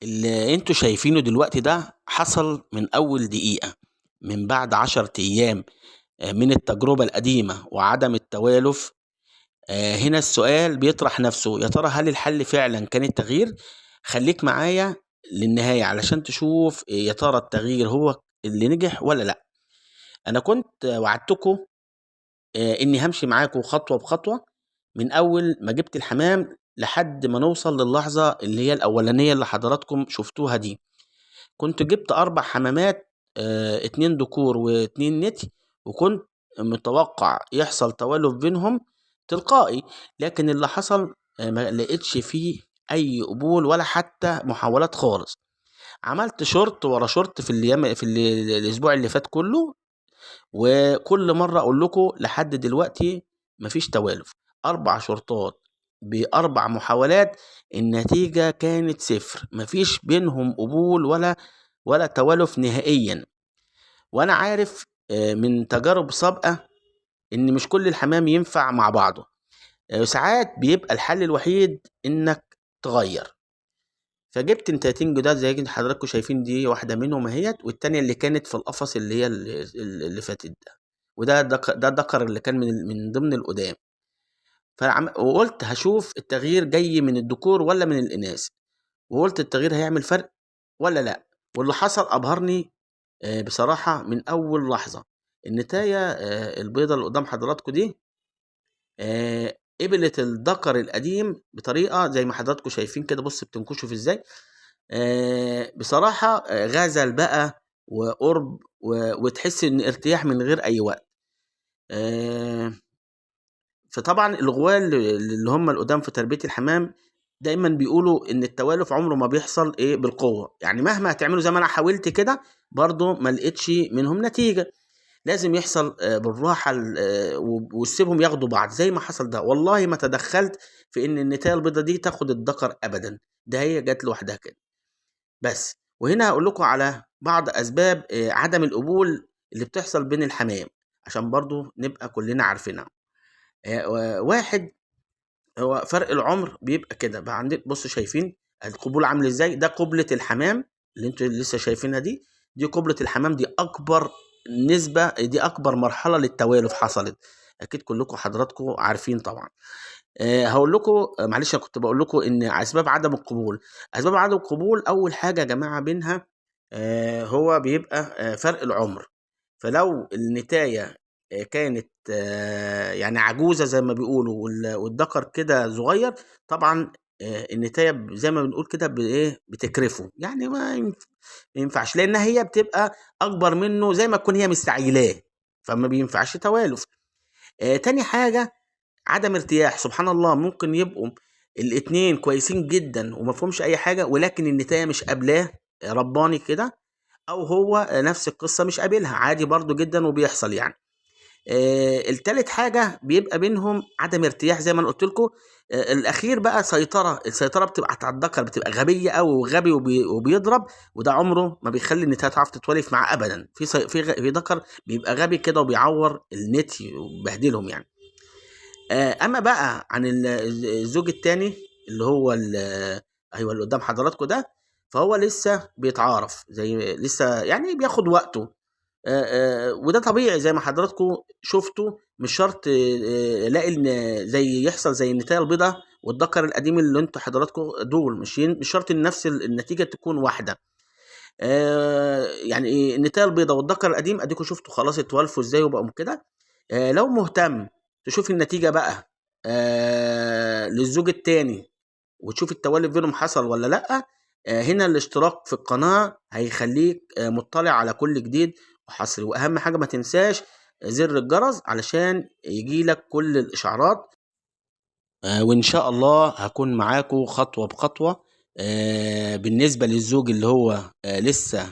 اللي انتوا شايفينه دلوقتي ده حصل من أول دقيقة، من بعد 10 أيام من التجربة القديمة وعدم التوالف. هنا السؤال بيطرح نفسه، يا ترى هل الحل فعلا كان التغيير؟ خليك معايا للنهاية علشان تشوف يا ترى التغيير هو اللي نجح ولا لا. أنا كنت وعدتكم إني همشي معاكم خطوة بخطوة من أول ما جبت الحمام لحد ما نوصل للحظة اللي هي الأولانية اللي حضراتكم شفتوها دي. كنت جبت 4 حمامات، 2 ذكور و2 نتي، وكنت متوقع يحصل توالف بينهم تلقائي. لكن اللي حصل ما لقيتش فيه أي قبول ولا حتى محاولات خالص. عملت شورت ورا شورت في الأيام الأسبوع اللي فات كله، وكل مرة أقول لكم لحد دلوقتي مفيش توالف. 4 شورتات ب4 محاولات، النتيجة كانت صفر، مفيش بينهم قبول ولا توالف نهائيا. وانا عارف من تجارب سابقة ان مش كل الحمام ينفع مع بعضه. ساعات بيبقى الحل الوحيد انك تغير. فجبت نتاتين جداد زي اللي حضراتكم شايفين، دي واحدة منهم اهيت، والتانية اللي كانت في القفص اللي هي اللي فاتت ده. وده ده الدكر اللي كان من ضمن القدام. وقلت هشوف التغيير جاي من الذكور ولا من الاناث، وقلت التغيير هيعمل فرق ولا لا. واللي حصل ابهرني بصراحة من أول لحظة. النتاية البيضة اللي قدام حضراتكم دي قبلت الذكر القديم بطريقة زي ما حضراتكم شايفين كده. بص بتنكشوا في ازاي. بصراحة غزل بقى وقرب وتحس ان ارتياح من غير اي وقت. فطبعا الغوال اللي هم القدام في تربية الحمام دايما بيقولوا ان التوالف عمره ما بيحصل بالقوة. يعني مهما هتعملوا زي ما انا حاولت كده برضو ما لقيتش منهم نتيجة. لازم يحصل بالراحة، وتسيبهم ياخدوا بعض زي ما حصل ده. والله ما تدخلت في ان النتاية البيضة دي تاخد الذكر ابدا، ده هي جت لوحدها كده بس. وهنا هقول لكم على بعض اسباب عدم القبول اللي بتحصل بين الحمام عشان برضو نبقى كلنا عارفينها. واحد، هو فرق العمر بيبقى كده بقى. عندك بص شايفين القبول عامل ازاي؟ ده قبلة الحمام اللي انتوا لسه شايفينها دي. دي قبلة الحمام، دي اكبر نسبة، دي اكبر مرحلة للتوالف حصلت. اكيد كلكم حضراتكم عارفين طبعا. هقول لكم معلش، أنا كنت بقول لكم ان اسباب عدم القبول. اسباب عدم القبول اول حاجة يا جماعة بينها هو بيبقى فرق العمر. فلو النتاية كانت يعني عجوزة زي ما بيقولوا والذكر كده صغير، طبعا النتاية زي ما بنقول كده بتكرفه. يعني ما ينفعش، لأن هي بتبقى أكبر منه زي ما تكون هي مستعجلاه، فما بينفعش توالف. تاني حاجة عدم ارتياح. سبحان الله، ممكن يبقوا الاتنين كويسين جدا وما فيهمش أي حاجة، ولكن النتاية مش قابلاه رباني كده، او هو نفس القصه مش قابلها عادي برضو جدا وبيحصل يعني. التالت حاجه بيبقى بينهم عدم ارتياح زي ما انا قلت لكم. الاخير بقى السيطره بتبقى على الذكر، بتبقى غبيه قوي وغبي وبيضرب. وده عمره ما بيخلي النتايه تعرف تتولف معاه ابدا. في ذكر بيبقى غبي كده وبيعور النت وبيبهدلهم يعني. اما بقى عن الزوج التاني اللي هو ايوه اللي قدام حضراتكم ده، فهو لسه بيتعارف، زي لسه يعني بياخد وقته. وده طبيعي زي ما حضراتكم شفتوا. مش شرط الاقي ان زي يحصل زي النتايه البيضاء والذكر القديم اللي انتوا حضراتكم دول، مش شرط ان نفس النتيجه تكون واحده. يعني النتايه البيضاء والذكر القديم اديكم شفتوا خلاص اتوالفوا ازاي وبقوا كده. لو مهتم تشوف النتيجة بقى للزوج التاني وتشوف التوالف بينهم حصل ولا لأ، هنا الاشتراك في القناة هيخليك مطلع على كل جديد وحصري. وأهم حاجة ما تنساش زر الجرس علشان يجيلك كل الإشعارات. وإن شاء الله هكون معاكم خطوة بخطوة. بالنسبة للزوج اللي هو لسه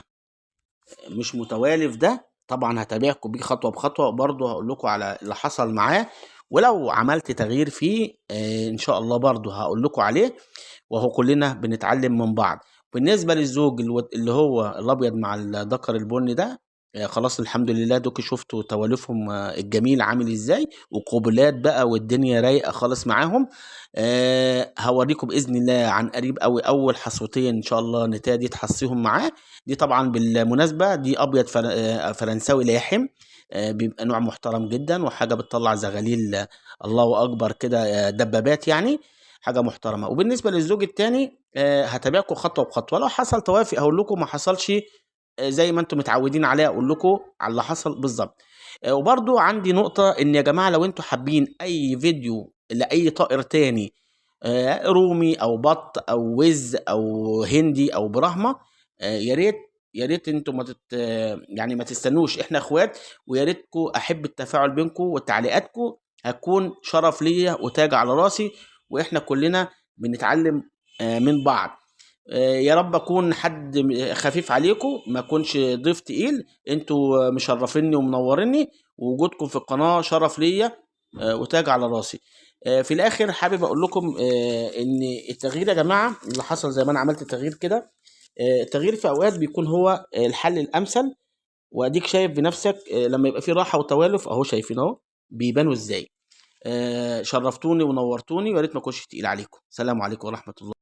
مش متوالف ده، طبعا هتابعكم بيه خطوة بخطوة، برضه هقول لكم على اللي حصل معاه. ولو عملت تغيير فيه ان شاء الله برضه هقول لكم عليه. وهو كلنا بنتعلم من بعض. بالنسبة للزوج اللي هو الابيض مع الذكر البني ده، خلاص الحمد لله دوكي شفتوا تواليفهم الجميل عامل ازاي، وقبلات بقى والدنيا رايقه خالص معاهم. هوريكم باذن الله عن قريب قوي اول حصوتين ان شاء الله نتادي تحصيهم معاه. دي طبعا بالمناسبه دي ابيض فرنساوي لاحم. بيبقى نوع محترم جدا وحاجه بتطلع زغاليل الله اكبر كده، دبابات يعني، حاجه محترمه. وبالنسبه للزوج الثاني هتابعكم خطوه بخطوه، لو حصل توافق هقول لكم، ما حصلش زي ما انتم متعودين عليها اقول لكم على اللي حصل بالظبط. وبرضو عندي نقطة ان يا جماعة لو انتم حابين اي فيديو لاي طائر تاني، رومي او بط او وز او هندي او براهما، يا ريت يا ريت انتم ما تت يعني ما تستنوش، احنا اخوات، ويا ريتكم احب التفاعل بينكم وتعليقاتكم، هتكون شرف ليا وتاج على راسي، واحنا كلنا بنتعلم من بعض. يا رب اكون حد خفيف عليكم، ما اكونش ضيف تقيل، انتوا مشرفيني ومنوريني، ووجودكم في القناة شرف ليا وتاج على راسي. في الاخر حابب اقول لكم ان التغيير يا جماعة اللي حصل زي ما انا عملت التغيير كده، التغيير في اوقات بيكون هو الحل الامثل. واديك شايف بنفسك لما يبقى في راحة وتوالف اهو، شايفين اهو بيبانوا ازاي. شرفتوني ونورتوني، ويا ريت ما اكونش تقيل عليكم. سلام عليكم ورحمة الله.